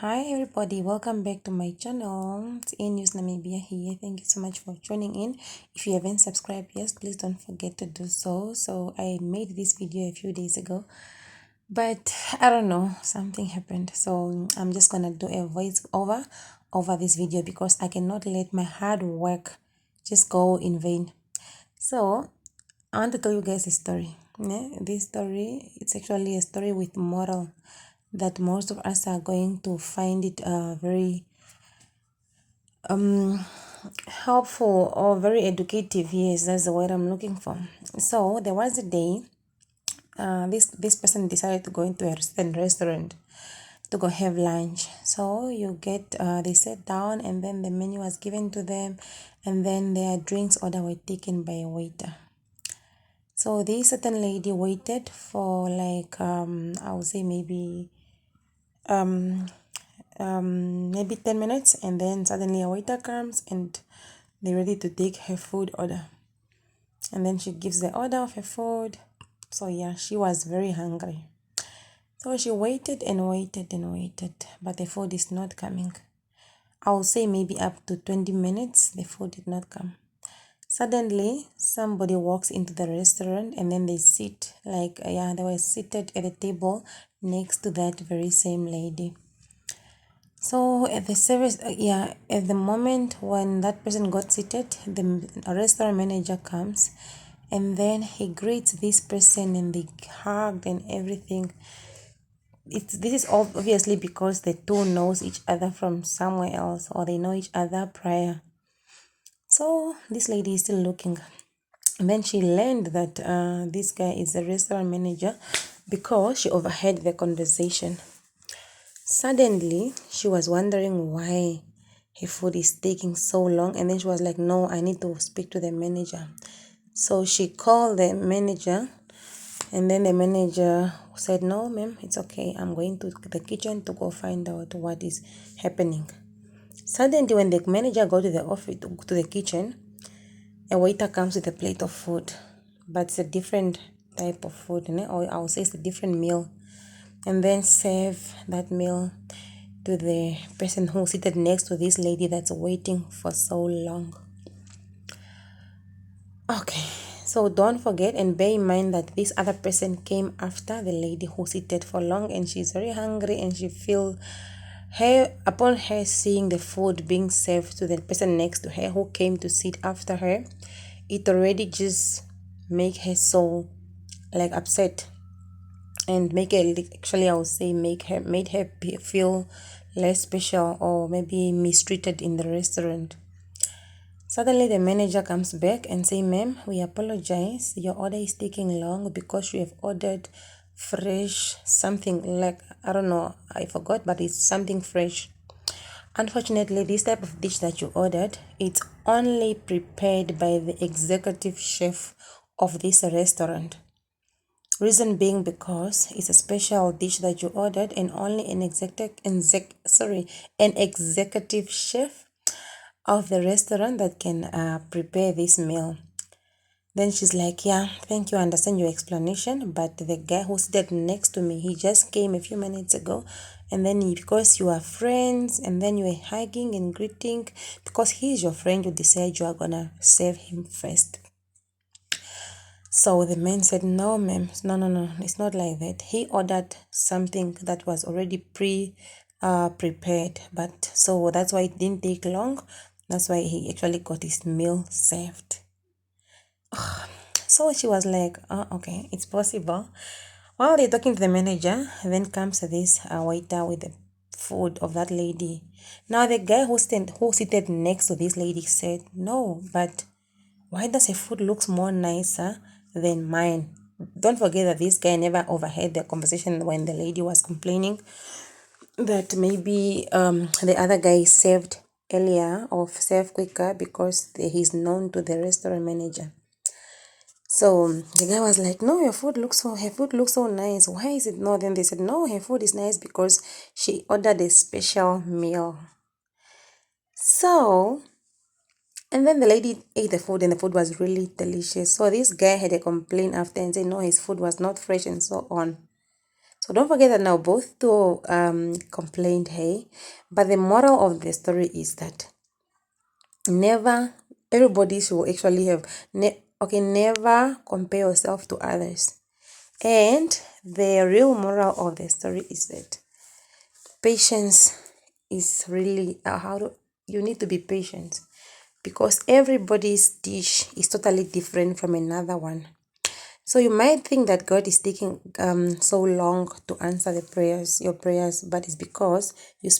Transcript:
Hi everybody, welcome back to my channel. It's newsnamibia here. Thank you so much for tuning in. If you haven't subscribed yet, please don't forget to do so. I made this video a few days ago, but I don't know, something happened. So I'm just gonna do a voice over this video because I cannot let my hard work just go in vain. So I want to tell you guys a story. Yeah? This story, it's actually a story with moral that most of us are going to find it very helpful or very educative. Yes, that's the word I'm looking for. So there was a day this person decided to go into a certain restaurant to go have lunch. So you get they sat down and then the menu was given to them, and then their drinks order were taken by a waiter. So this certain lady waited for like I would say maybe 10 minutes, and then suddenly a waiter comes and they're ready to take her food order, and then she gives the order of her food. So yeah, she was very hungry, so she waited and waited and waited, but the food is not coming. I will say maybe up to 20 minutes the food did not come. Suddenly somebody walks into the restaurant, and then they sit like they were seated at a table next to that very same lady. So at the service, at the moment when that person got seated, the restaurant manager comes, and then he greets this person and they hugged and everything. This is obviously because the two knows each other from somewhere else, or they know each other prior. So this lady is still looking. And then she learned that this guy is the restaurant manager because she overheard the conversation. Suddenly, she was wondering why her food is taking so long, and then she was like, no, I need to speak to the manager. So she called the manager, and then the manager said, no, ma'am, it's okay. I'm going to the kitchen to go find out what is happening. Suddenly, when the manager go to the office, to the kitchen, a waiter comes with a plate of food, but it's a different type of food, or I would say it's a different meal, and then serve that meal to the person who seated next to this lady that's waiting for so long. Okay, so don't forget and bear in mind that this other person came after the lady who seated for long, and she's very hungry, and she feel her upon her seeing the food being served to the person next to her who came to sit after her, it already just make her so like upset, and make her, actually I would say, made her feel less special or maybe mistreated in the restaurant. Suddenly the manager comes back and say, ma'am, we apologize, your order is taking long because you have ordered fresh something, like I don't know, I forgot, but it's something fresh. Unfortunately, this type of dish that you ordered, it's only prepared by the executive chef of this restaurant. Reason being because it's a special dish that you ordered, and only an executive chef of the restaurant that can prepare this meal. Then she's like, yeah, thank you, I understand your explanation, but the guy who sat next to me, he just came a few minutes ago, and then because you are friends, and then you are hugging and greeting, because he's your friend, you decide you are gonna serve him first. So the man said, no, ma'am, no, it's not like that. He ordered something that was already prepared, but so that's why it didn't take long. That's why he actually got his meal served. So she was like, oh, okay, it's possible. While they're talking to the manager, then comes this waiter with the food of that lady. Now the guy who seated next to this lady said, no, but why does her food looks more nicer than mine? Don't forget that this guy never overheard the conversation when the lady was complaining that maybe the other guy served earlier or served quicker because he's known to the restaurant manager. So the guy was like, no, her food looks so nice. Why is it not? Then they said, no, her food is nice because she ordered a special meal. So, and then the lady ate the food, and the food was really delicious. So this guy had a complaint after and said, no, his food was not fresh and so on. So don't forget that now both two complained, hey, but the moral of the story is that never, everybody should actually have, never compare yourself to others. And the real moral of the story is that patience is really, you need to be patient, because everybody's dish is totally different from another one. So you might think that God is taking so long to answer your prayers, but it's because you